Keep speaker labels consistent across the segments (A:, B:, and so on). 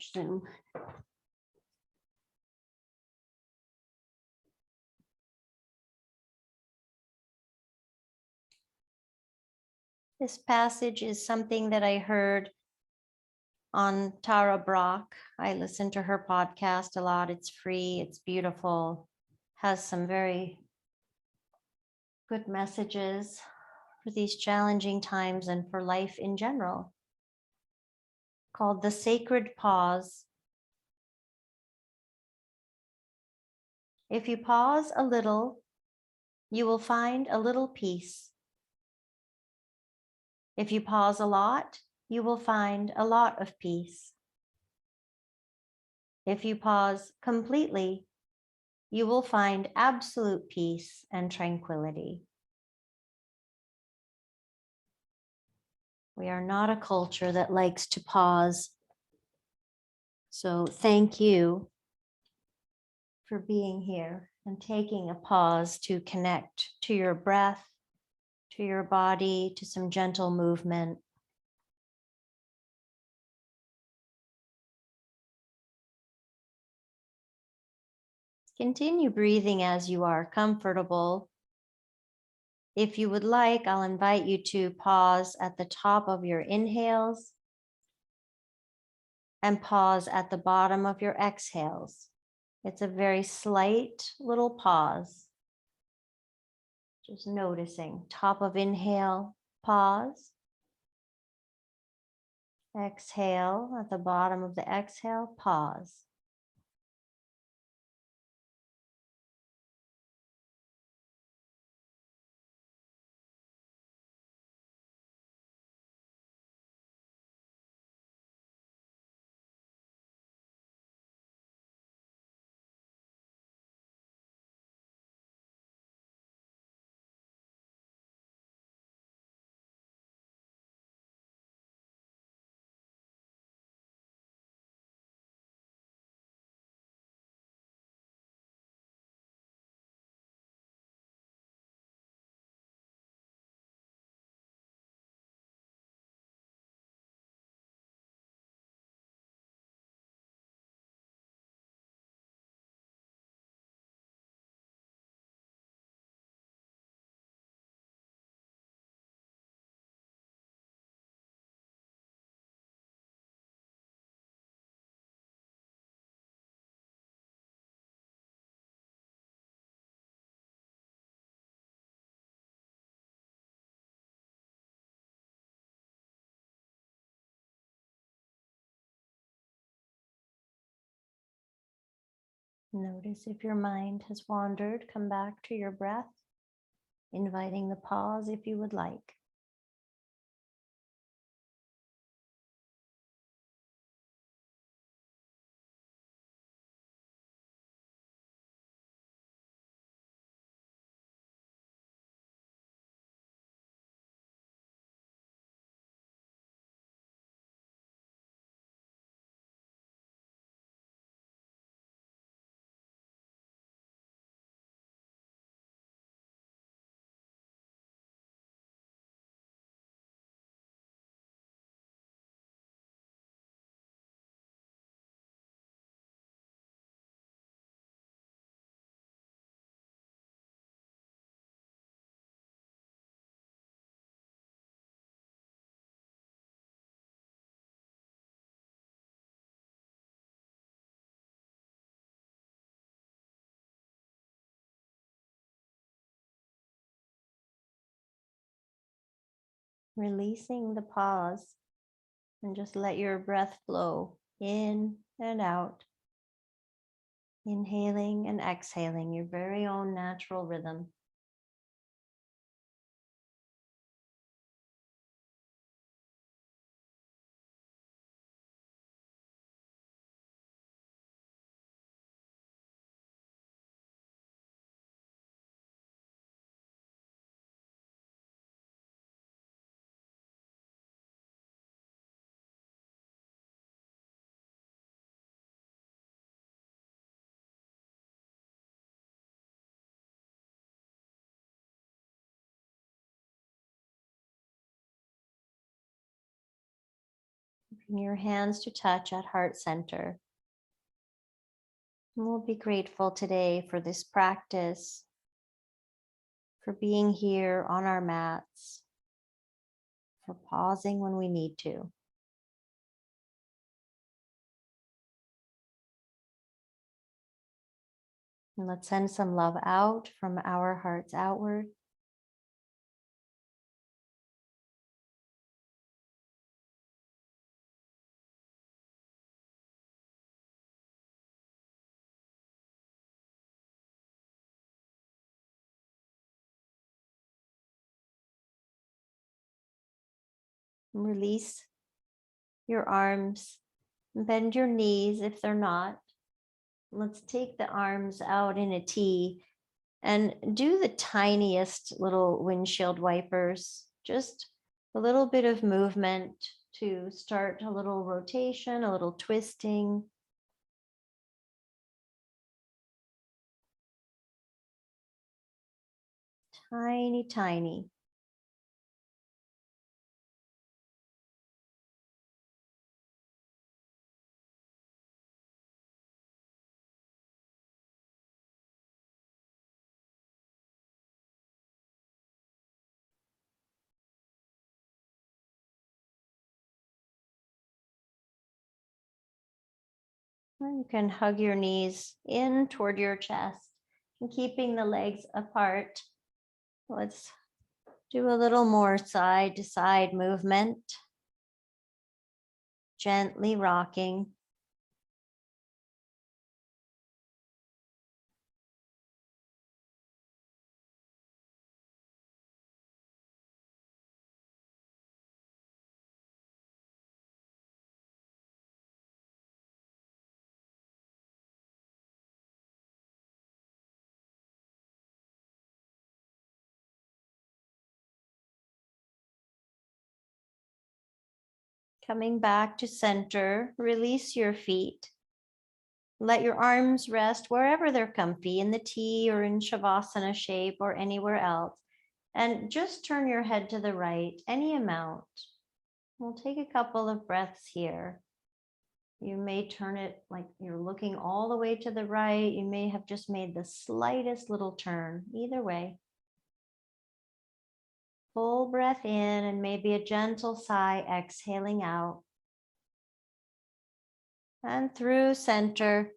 A: switch Zoom. This passage is something that I heard on Tara Brach. I listen to her podcast a lot. It's free, it's beautiful, has some very good messages for these challenging times and for life in general, called The Sacred Pause. If you pause a little, you will find a little peace. If you pause a lot, you will find a lot of peace. If you pause completely, you will find absolute peace and tranquility. We are not a culture that likes to pause. So thank you for being here and taking a pause to connect to your breath, to your body, to some gentle movement. Continue breathing as you are comfortable. If you would like, I'll invite you to pause at the top of your inhales and pause at the bottom of your exhales. It's a very slight little pause. Just noticing, top of inhale, pause. Exhale, at the bottom of the exhale, pause. Notice if your mind has wandered, come back to your breath, inviting the pause if you would like. Releasing the pause and just let your breath flow in and out. Inhaling and exhaling, your very own natural rhythm. Bring your hands to touch at heart center. And we'll be grateful today for this practice, for being here on our mats, for pausing when we need to. And let's send some love out from our hearts outward. Release your arms, bend your knees if they're not. Let's take the arms out in a T and do the tiniest little windshield wipers, just a little bit of movement to start a little rotation, a little twisting. Tiny, tiny. And you can hug your knees in toward your chest and keeping the legs apart. Let's do a little more side to side movement, gently rocking. Coming back to center, release your feet. Let your arms rest wherever they're comfy, in the T or in Shavasana shape or anywhere else. And just turn your head to the right, any amount. We'll take a couple of breaths here. You may turn it like you're looking all the way to the right. You may have just made the slightest little turn. Either way. Full breath in and maybe a gentle sigh, exhaling out. And through center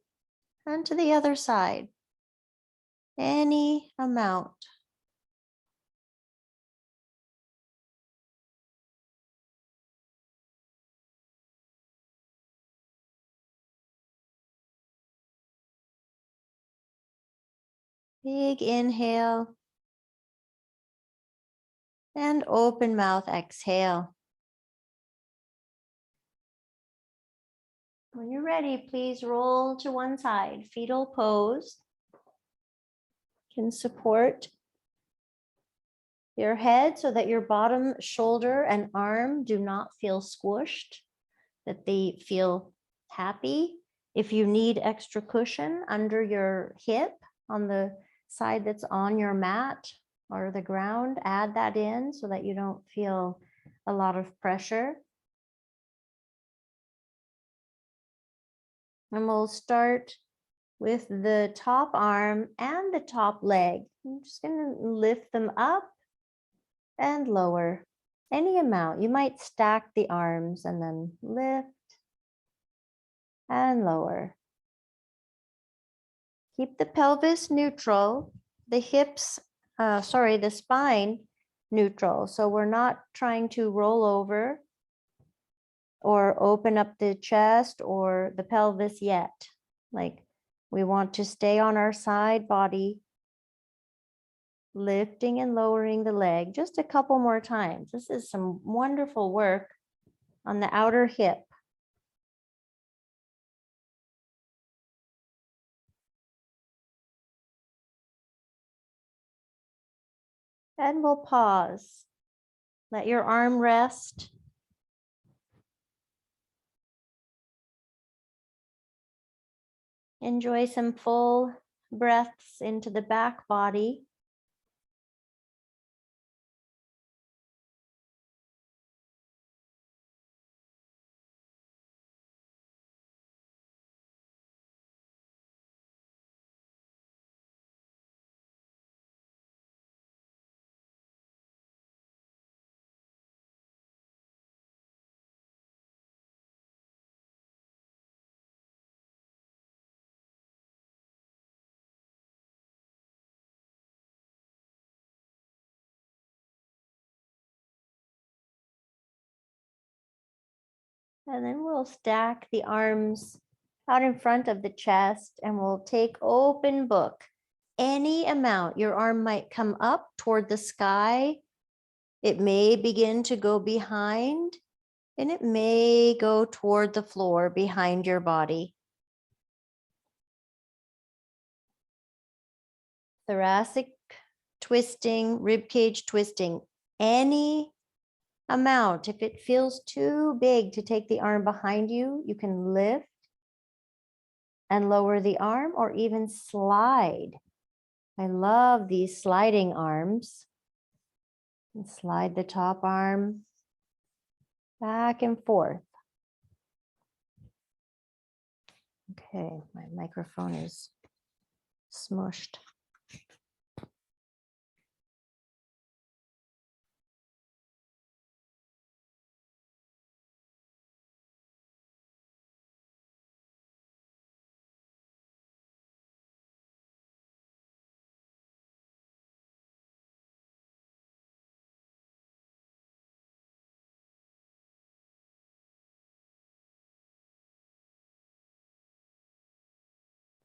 A: and to the other side. Any amount. Big inhale. And open mouth exhale. When you're ready, please roll to one side, fetal pose. You can support your head so that your bottom shoulder and arm do not feel squished, that they feel happy. If you need extra cushion under your hip on the side that's on your mat or the ground, add that in so that you don't feel a lot of pressure. And we'll start with the top arm and the top leg. I'm just going to lift them up and lower any amount. You might stack the arms and then lift and lower. Keep the pelvis neutral, the hips, the spine neutral. So we're not trying to roll over or open up the chest or the pelvis yet. Like we want to stay on our side body, lifting and lowering the leg just a couple more times. This is some wonderful work on the outer hip. And we'll pause. Let your arm rest. Enjoy some full breaths into the back body. And then we'll stack the arms out in front of the chest and we'll take open book. Any amount, your arm might come up toward the sky. It may begin to go behind and it may go toward the floor behind your body. Thoracic twisting, rib cage twisting, any amount. If it feels too big to take the arm behind you, you can lift and lower the arm or even slide. I love these sliding arms. And slide the top arm back and forth. Okay, my microphone is smushed.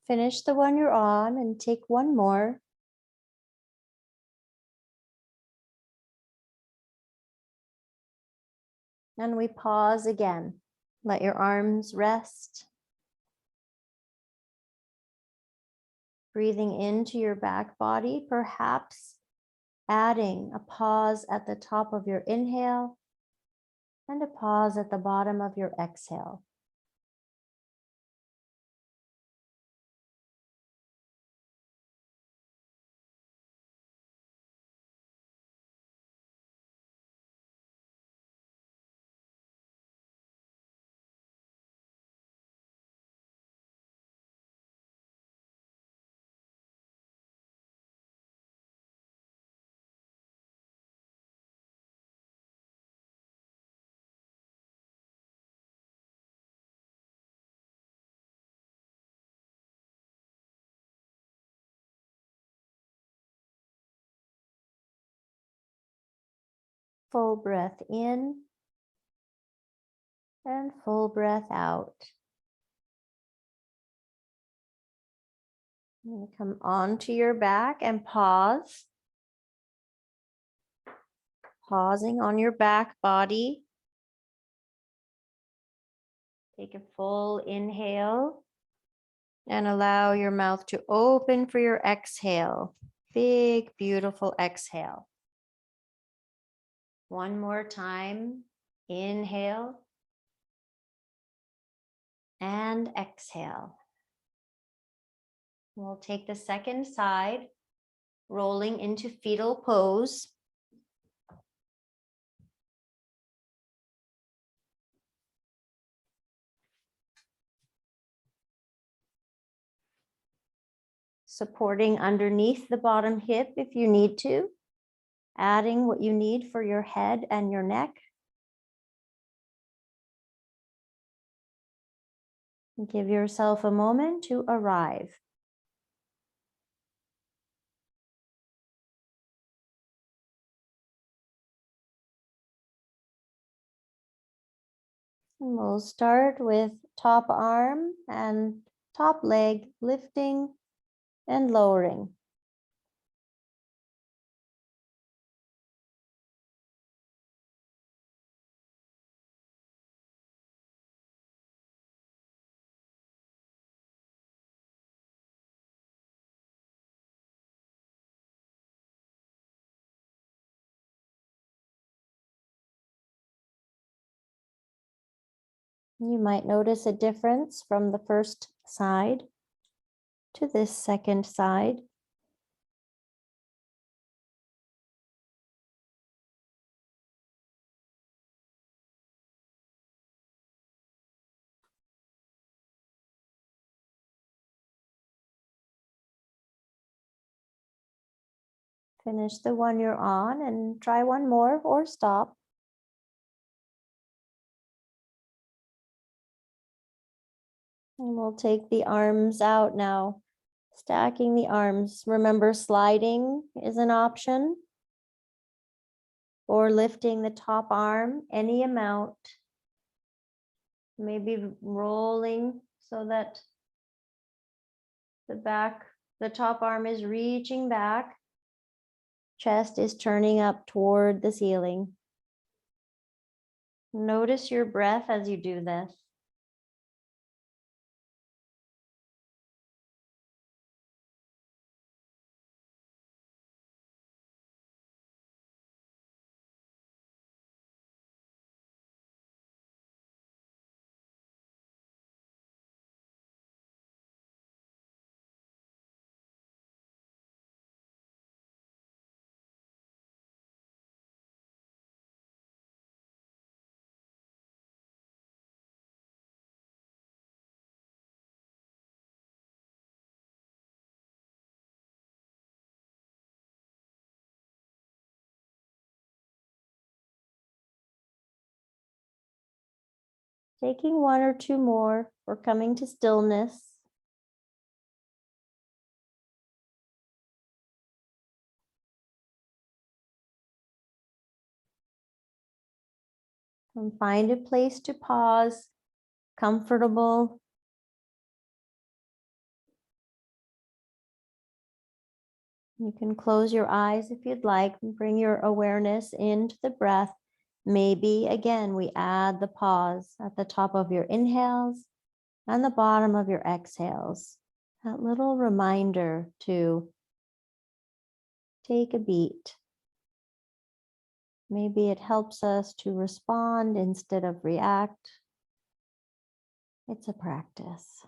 A: Finish the one you're on and take one more. And we pause again. Let your arms rest. Breathing into your back body, perhaps adding a pause at the top of your inhale and a pause at the bottom of your exhale. Full breath in and full breath out. And come onto your back and pause. Pausing on your back body. Take a full inhale and allow your mouth to open for your exhale. Big, beautiful exhale. One more time. Inhale and exhale. We'll take the second side, rolling into fetal pose. Supporting underneath the bottom hip if you need to, adding what you need for your head and your neck. Give yourself a moment to arrive. And we'll start with top arm and top leg lifting and lowering. You might notice a difference from the first side to this second side. Finish the one you're on and try one more or stop. And we'll take the arms out now, stacking the arms. Remember, sliding is an option, or lifting the top arm any amount. Maybe rolling so that the top arm is reaching back. Chest is turning up toward the ceiling. Notice your breath as you do this. Taking one or two more, we're coming to stillness. And find a place to pause, comfortable. You can close your eyes if you'd like and bring your awareness into the breath. Maybe again, we add the pause at the top of your inhales and the bottom of your exhales. That little reminder to take a beat. Maybe it helps us to respond instead of react. It's a practice.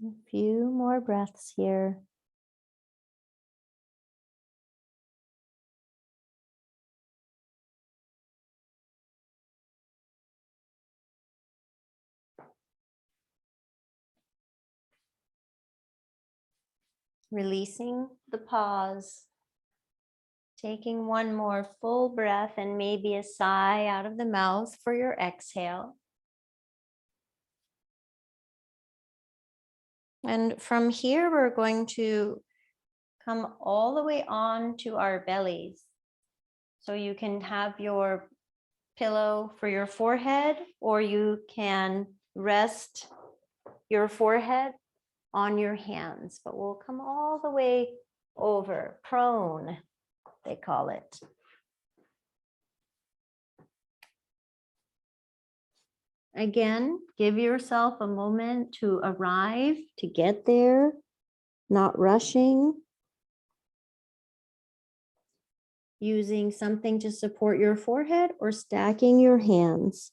A: A few more breaths here. Releasing the pause. Taking one more full breath and maybe a sigh out of the mouth for your exhale. And from here, we're going to come all the way on to our bellies. So you can have your pillow for your forehead, or you can rest your forehead on your hands, but we'll come all the way over, prone, they call it. Again, give yourself a moment to arrive, to get there, not rushing. Using something to support your forehead or stacking your hands.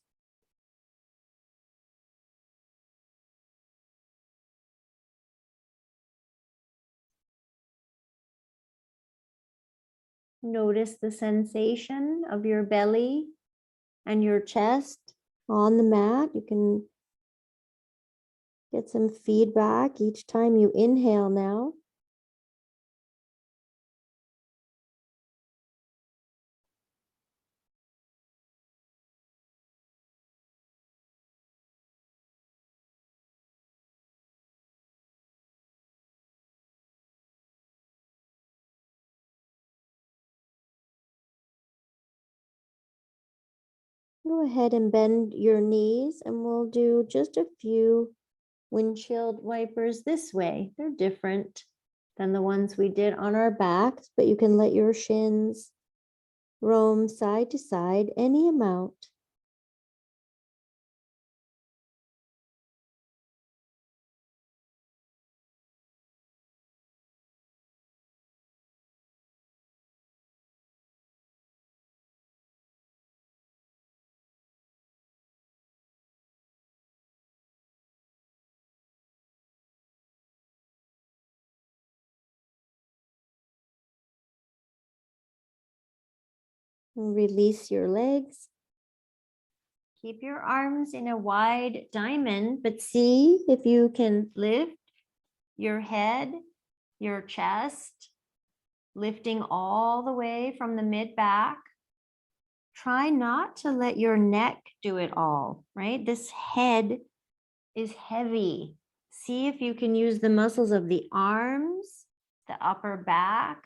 A: Notice the sensation of your belly and your chest on the mat. You can get some feedback each time you inhale now. Go ahead and bend your knees, and we'll do just a few windshield wipers this way. They're different than the ones we did on our backs, but you can let your shins roam side to side any amount. Release your legs. Keep your arms in a wide diamond, but see if you can lift your head, your chest, lifting all the way from the mid back. Try not to let your neck do it all, right? This head is heavy. See if you can use the muscles of the arms, the upper back,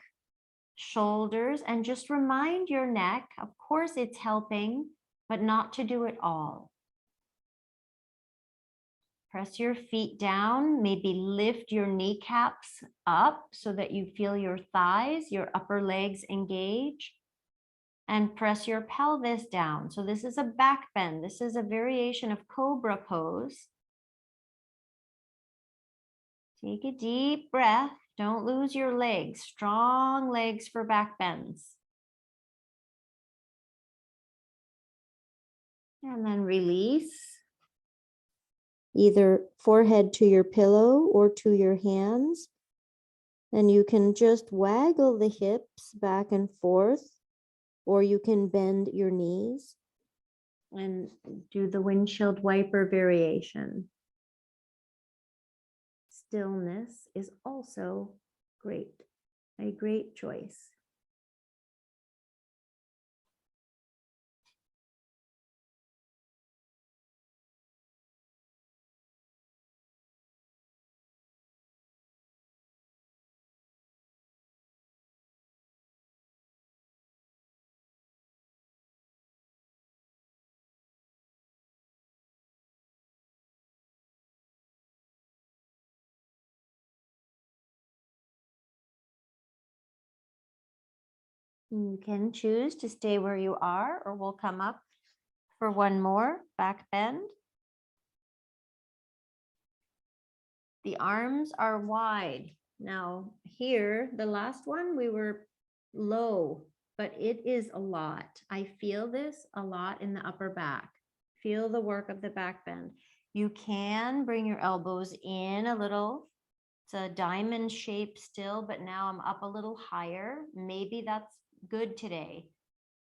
A: shoulders, and just remind your neck, of course it's helping, but not to do it all. Press your feet down, maybe lift your kneecaps up so that you feel your thighs, your upper legs engage, and press your pelvis down. So this is a back bend. This is a variation of cobra pose. Take a deep breath. Don't lose your legs. Strong legs for back bends. And then release. Either forehead to your pillow or to your hands. And you can just waggle the hips back and forth, or you can bend your knees and do the windshield wiper variation. Stillness is also great, a great choice. You can choose to stay where you are, or we'll come up for one more back bend. The arms are wide. Now here, the last one, we were low, but it is a lot. I feel this a lot in the upper back. Feel the work of the back bend. You can bring your elbows in a little. It's a diamond shape still, but now I'm up a little higher. Maybe that's good today.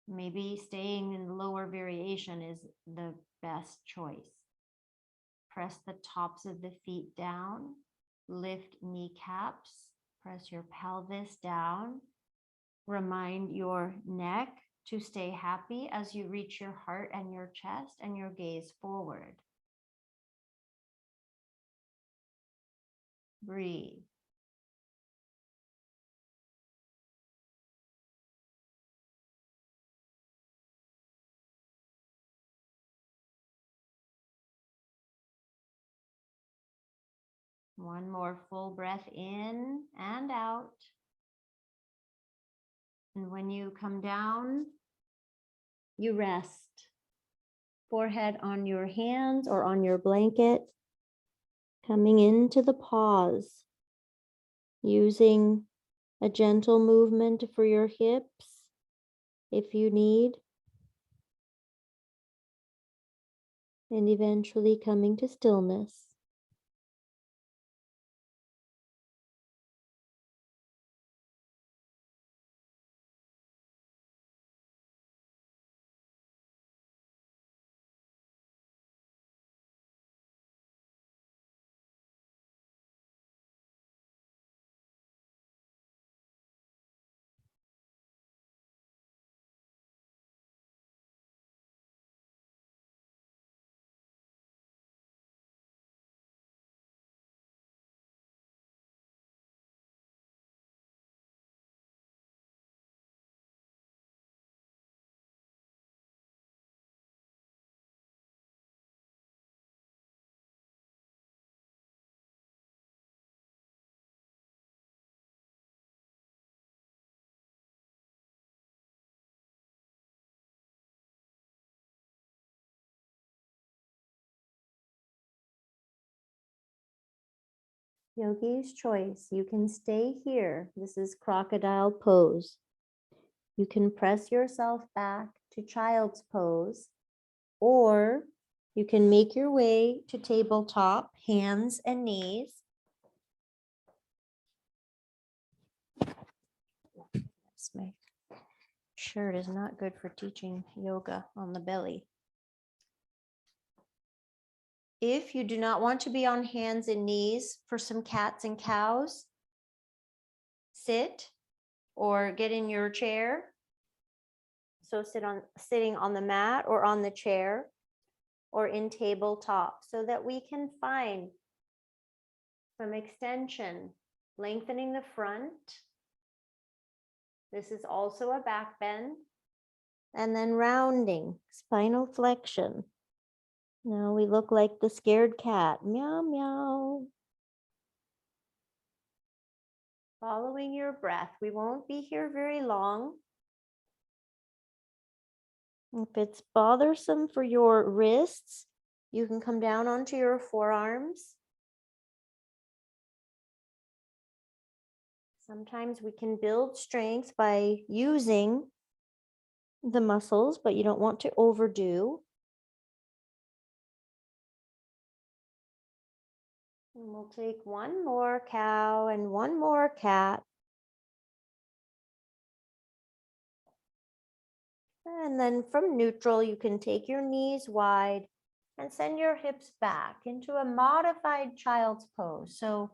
A: Maybe staying in the lower variation is the best choice. Press the tops of the feet down, lift kneecaps, press your pelvis down. Remind your neck to stay happy as you reach your heart and your chest and your gaze forward. Breathe. One more full breath in and out. And when you come down, you rest. Forehead on your hands or on your blanket. Coming into the pause. Using a gentle movement for your hips if you need. And eventually coming to stillness. Yogi's choice. You can stay here. This is crocodile pose. You can press yourself back to child's pose, or you can make your way to tabletop, hands and knees. That's my Shirt is not good for teaching yoga on the belly. If you do not want to be on hands and knees for some cats and cows, sit or get in your chair. So sitting on the mat or on the chair or in tabletop so that we can find some extension, lengthening the front. This is also a back bend. And then rounding, spinal flexion. Now we look like the scared cat. Meow, meow. Following your breath. We won't be here very long. If it's bothersome for your wrists, you can come down onto your forearms. Sometimes we can build strength by using the muscles, but you don't want to overdo. And we'll take one more cow and one more cat. And then from neutral, you can take your knees wide and send your hips back into a modified child's pose. So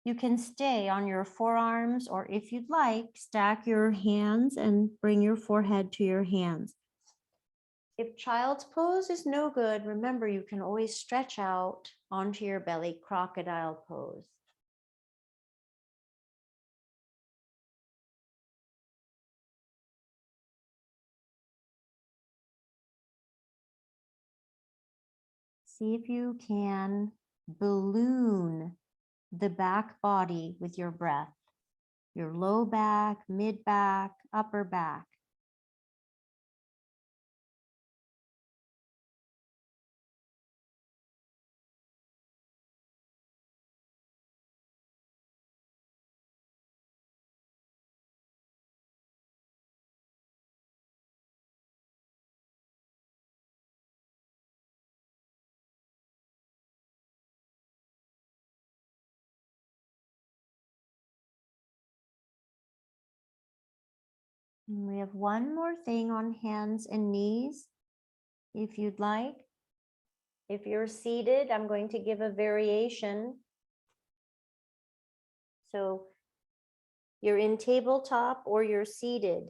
A: you can stay on your forearms, or if you'd like, stack your hands and bring your forehead to your hands. If child's pose is no good, remember you can always stretch out onto your belly, crocodile pose. See if you can balloon the back body with your breath, your low back, mid back, upper back. And we have one more thing on hands and knees, if you'd like. If you're seated, I'm going to give a variation. So you're in tabletop or you're seated.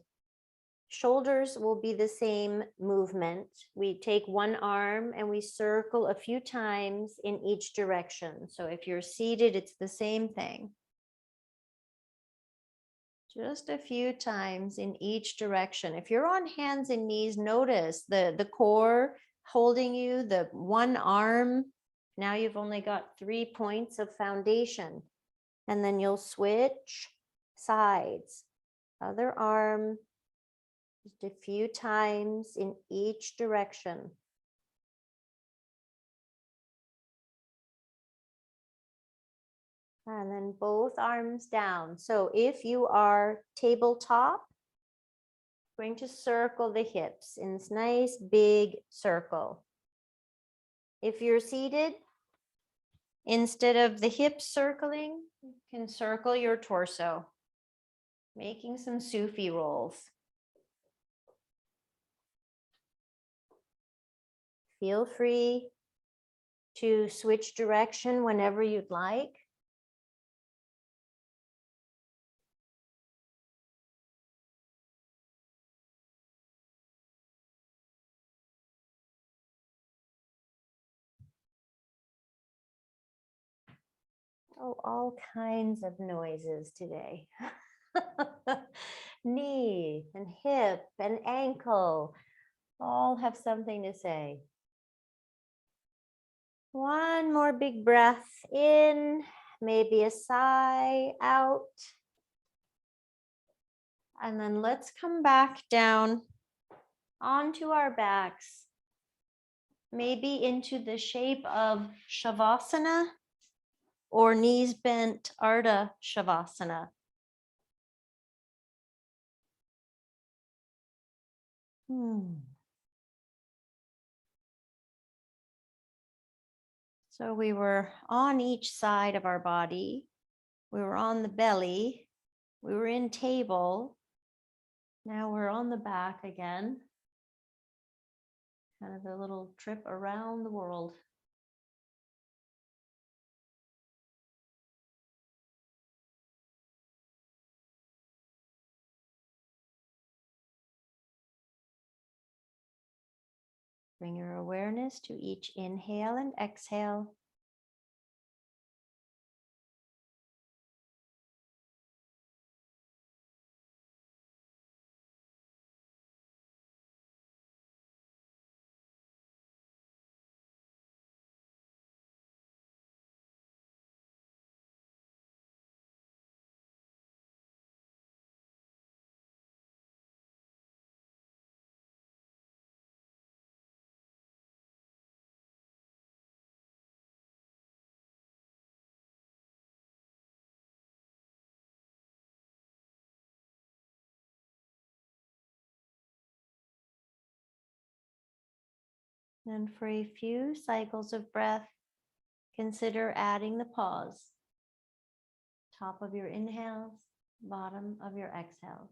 A: Shoulders will be the same movement. We take one arm and we circle a few times in each direction. So if you're seated, it's the same thing. Just a few times in each direction. If you're on hands and knees, notice the core holding you, the one arm. Now you've only got 3 points of foundation. And then you'll switch sides. Other arm, just a few times in each direction. And then both arms down. So if you are tabletop, going to circle the hips in this nice big circle. If you're seated, instead of the hips circling, you can circle your torso, making some Sufi rolls. Feel free to switch direction whenever you'd like. Oh, all kinds of noises today. Knee and hip and ankle all have something to say. One more big breath in, maybe a sigh out. And then let's come back down onto our backs, maybe into the shape of Shavasana or knees bent Ardha Shavasana. So we were on each side of our body. We were on the belly. We were in table. Now we're on the back again. Kind of a little trip around the world. Bring your awareness to each inhale and exhale. And for a few cycles of breath, consider adding the pause. Top of your inhales, bottom of your exhales.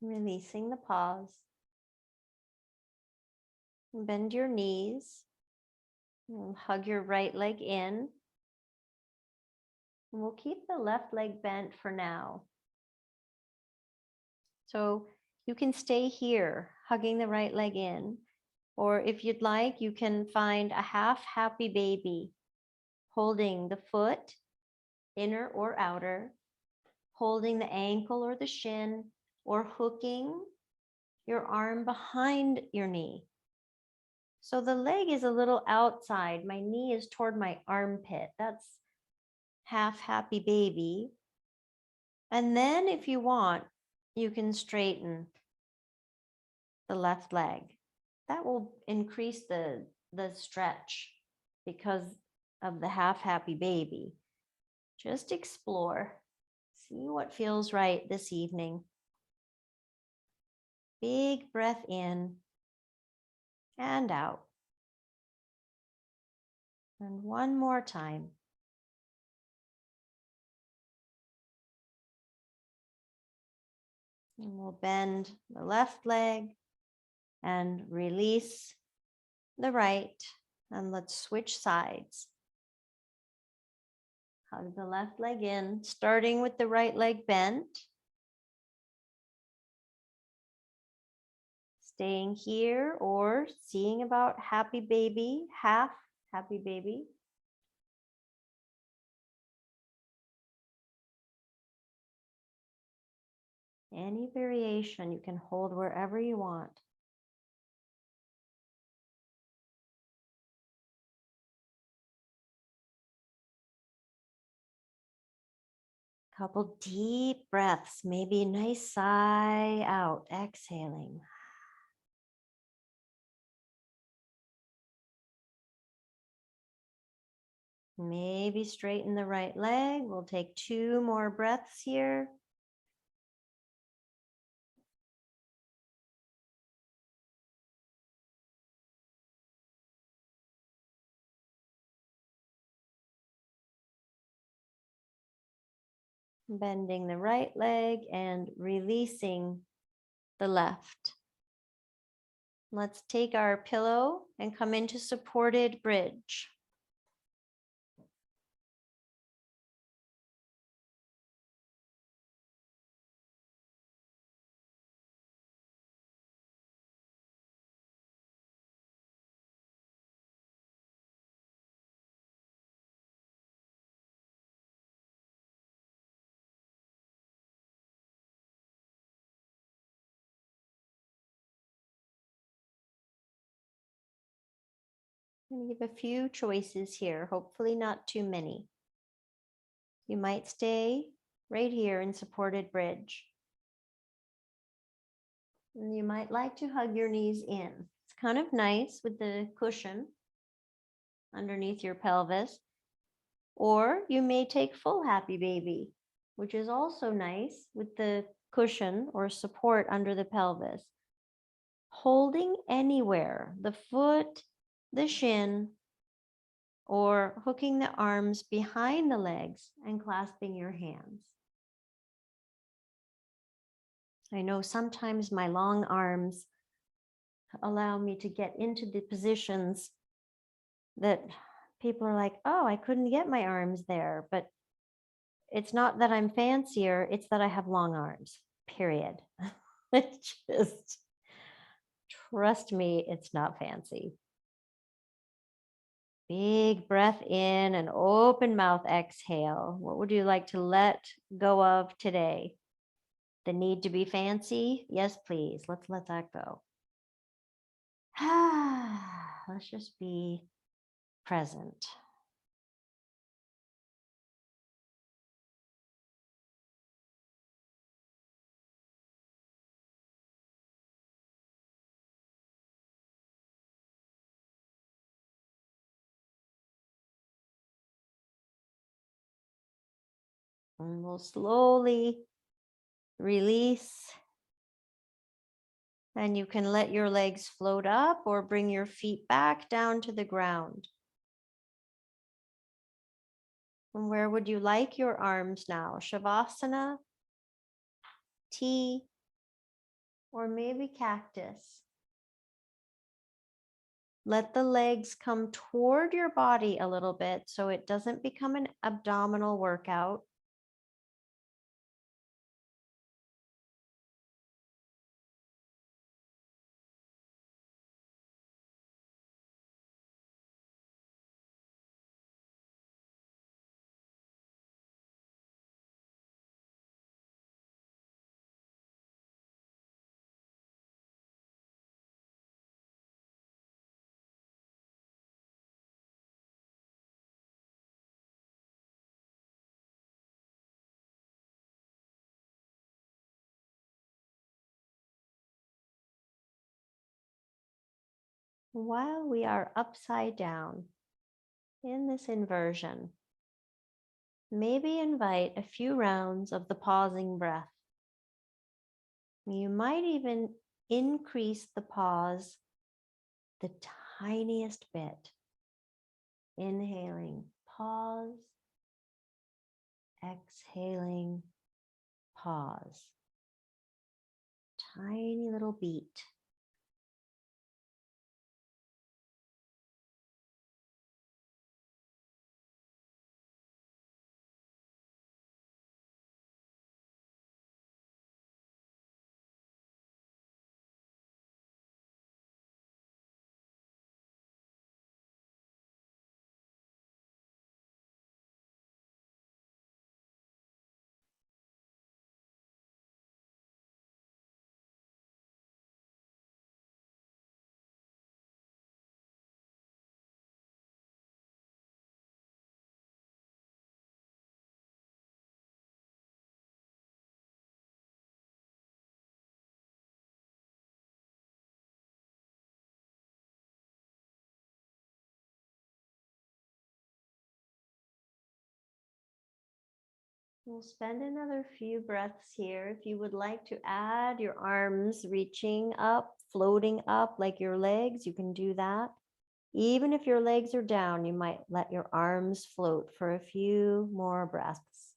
A: Releasing the pause. Bend your knees. And hug your right leg in. And we'll keep the left leg bent for now. So you can stay here, hugging the right leg in. Or if you'd like, you can find a half happy baby holding the foot, inner or outer, holding the ankle or the shin, or hooking your arm behind your knee. So the leg is a little outside. My knee is toward my armpit. That's half happy baby. And then if you want, you can straighten the left leg. That will increase the stretch because of the half happy baby. Just explore. See what feels right this evening. Big breath in and out. And one more time. And we'll bend the left leg and release the right. And let's switch sides. Hug the left leg in, starting with the right leg bent. Staying here or seeing about happy baby, half happy baby. Any variation you can hold wherever you want. Couple deep breaths, maybe a nice sigh out, exhaling. Maybe straighten the right leg. We'll take 2 more breaths here. Bending the right leg and releasing the left. Let's take our pillow and come into supported bridge. I'm going to give a few choices here, hopefully not too many. You might stay right here in supported bridge. And you might like to hug your knees in. It's kind of nice with the cushion underneath your pelvis. Or you may take full happy baby, which is also nice with the cushion or support under the pelvis. Holding anywhere, the foot, the shin, or hooking the arms behind the legs and clasping your hands. I know sometimes my long arms allow me to get into the positions that people are like, oh, I couldn't get my arms there. But it's not that I'm fancier, it's that I have long arms, period. It's just, trust me, it's not fancy. Big breath in and open mouth exhale. What would you like to let go of today? The need to be fancy? Yes, please. Let's let that go. Let's just be present. And we'll slowly release. And you can let your legs float up or bring your feet back down to the ground. And where would you like your arms now? Shavasana, T, or maybe cactus. Let the legs come toward your body a little bit so it doesn't become an abdominal workout. While we are upside down in this inversion, maybe invite a few rounds of the pausing breath. You might even increase the pause the tiniest bit. Inhaling, pause, exhaling, pause. Tiny little beat. We'll spend another few breaths here. If you would like to add your arms reaching up, floating up like your legs, you can do that. Even if your legs are down, you might let your arms float for a few more breaths.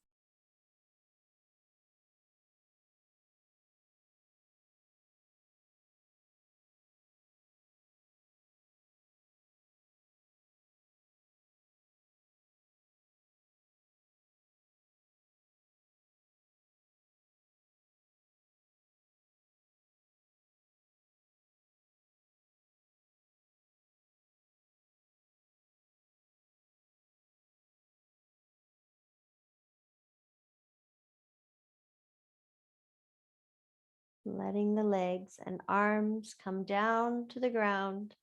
A: Letting the legs and arms come down to the ground.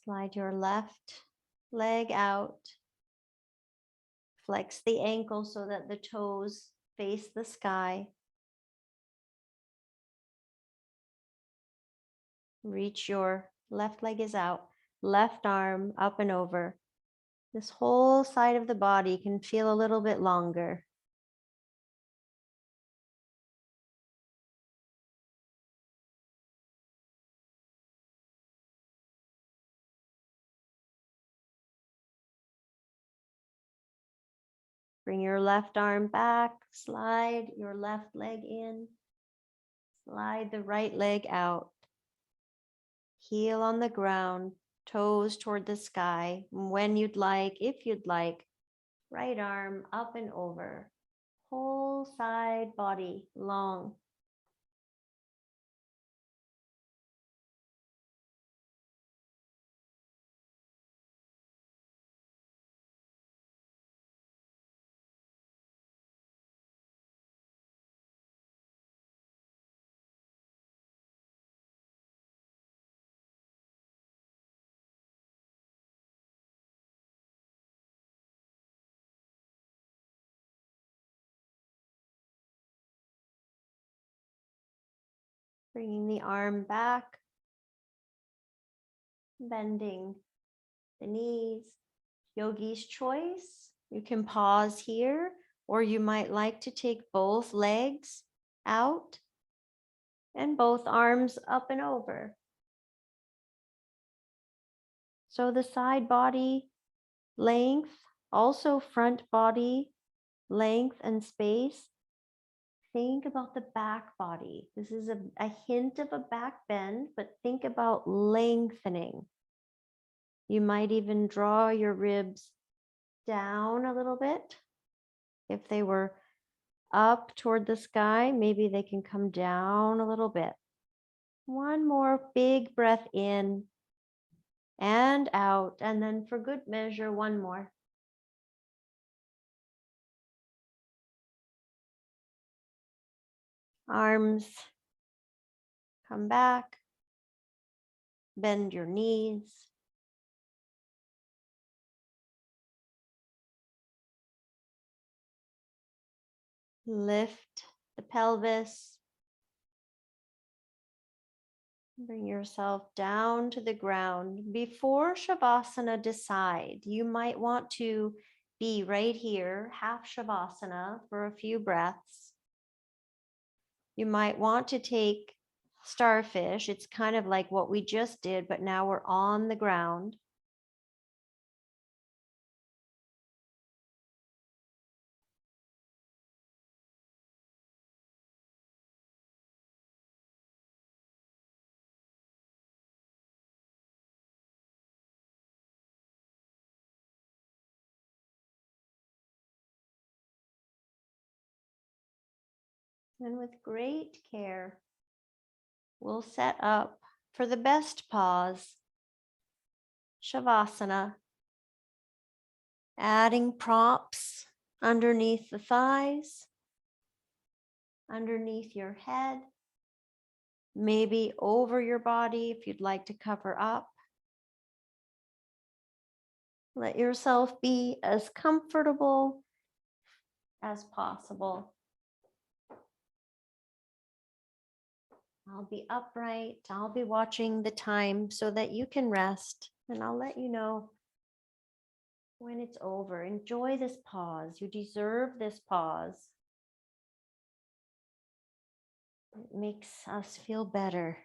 A: Slide your left leg out. Flex the ankle so that the toes face the sky. Reach your left leg is out, left arm up and over. This whole side of the body can feel a little bit longer. Bring your left arm back, slide your left leg in, slide the right leg out. Heel on the ground, toes toward the sky. When you'd like, if you'd like, right arm up and over. Whole side body long. Bringing the arm back, bending the knees. Yogi's choice. You can pause here, or you might like to take both legs out and both arms up and over. So the side body length, also front body length and space. Think about the back body. This is a hint of a back bend, but think about lengthening. You might even draw your ribs down a little bit. If they were up toward the sky, maybe they can come down a little bit. One more big breath in and out, and then for good measure, one more. Arms come back, bend your knees. Lift the pelvis. Bring yourself down to the ground. Before Shavasana, decide. You might want to be right here, half Shavasana, for a few breaths. You might want to take starfish. It's kind of like what we just did, but now we're on the ground. And with great care, we'll set up for the best pause, Shavasana, adding props underneath the thighs, underneath your head, maybe over your body if you'd like to cover up. Let yourself be as comfortable as possible. I'll be upright. I'll be watching the time so that you can rest, and I'll let you know when it's over. Enjoy this pause. You deserve this pause. It makes us feel better.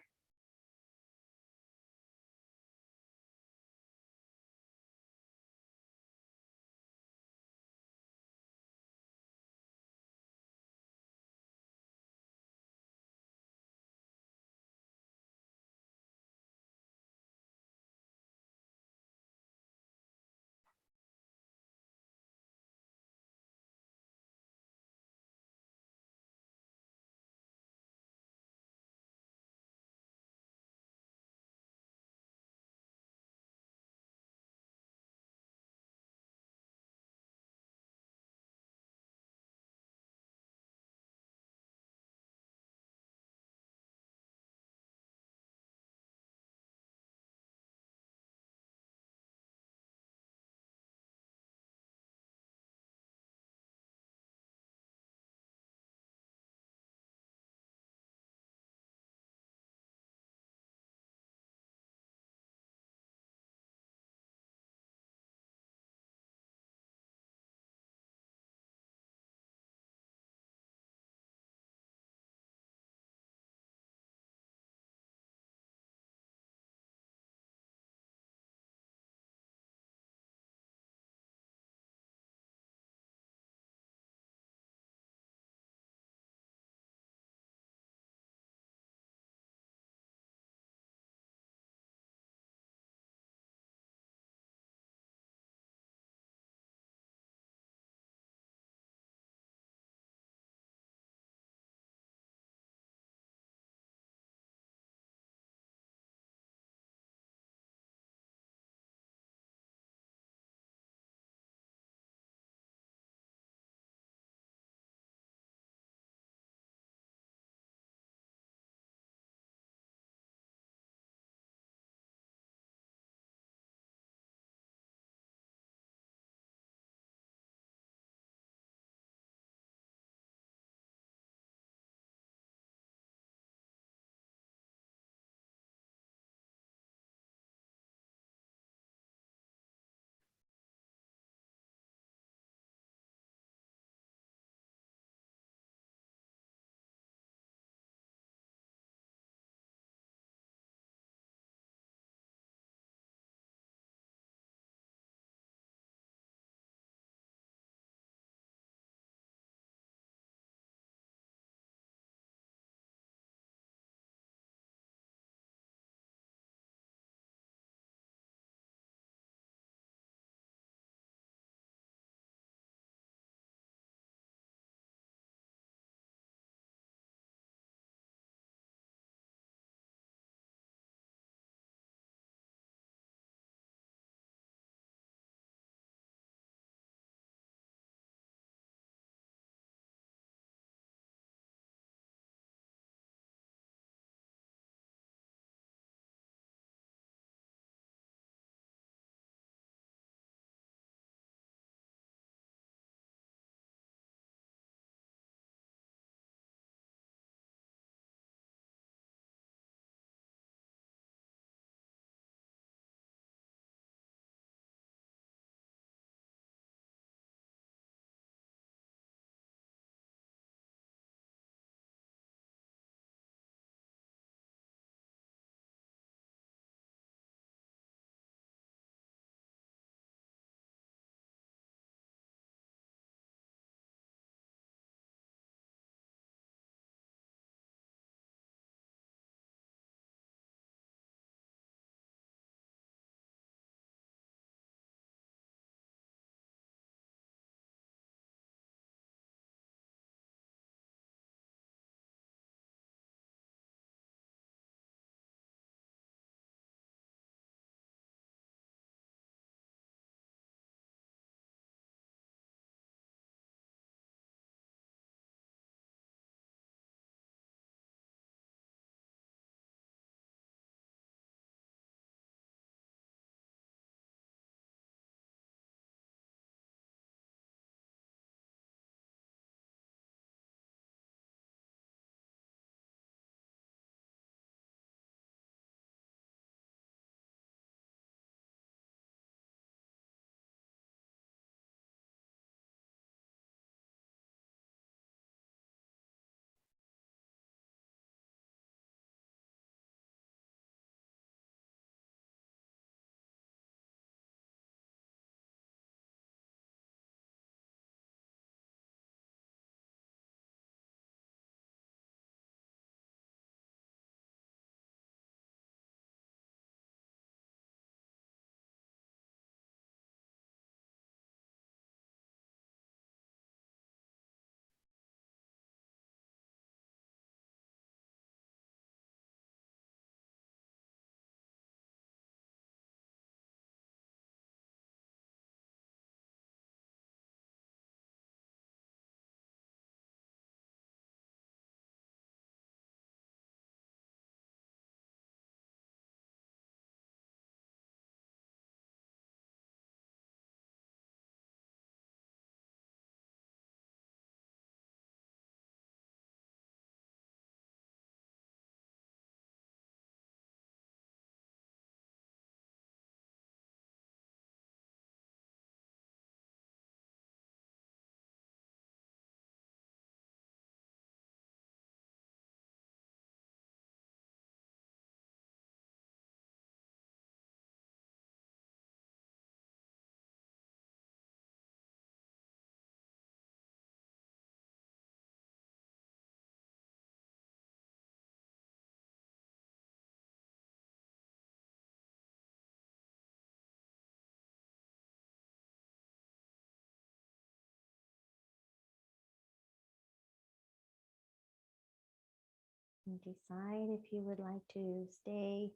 A: And decide if you would like to stay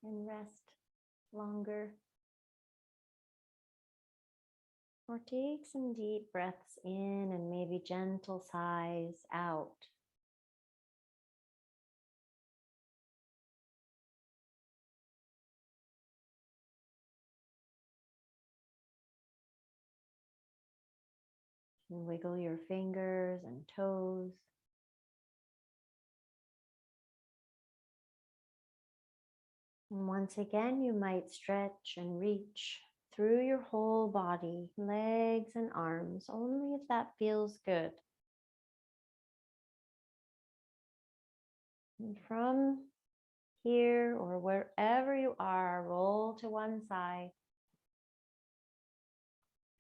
A: and rest longer. Or take some deep breaths in and maybe gentle sighs out. And wiggle your fingers and toes. And once again, you might stretch and reach through your whole body, legs and arms, only if that feels good. And from here or wherever you are, roll to one side.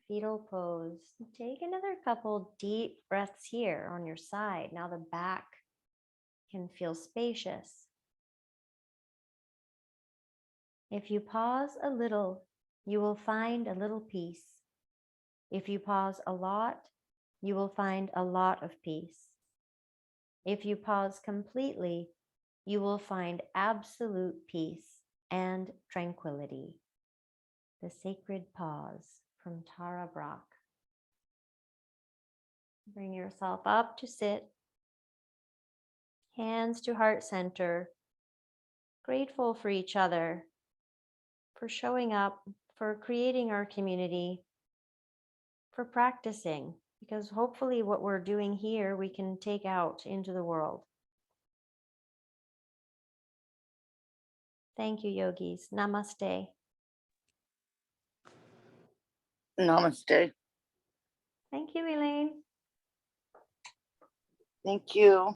A: Fetal pose. Take another couple deep breaths here on your side. Now the back can feel spacious. If you pause a little, you will find a little peace. If you pause a lot, you will find a lot of peace. If you pause completely, you will find absolute peace and tranquility. The Sacred Pause from Tara Brach. Bring yourself up to sit. Hands to heart center. Grateful for each other, for showing up, for creating our community, for practicing, because hopefully what we're doing here we can take out into the world. Thank you, yogis. Namaste.
B: Namaste.
A: Thank you, Elaine.
B: Thank you.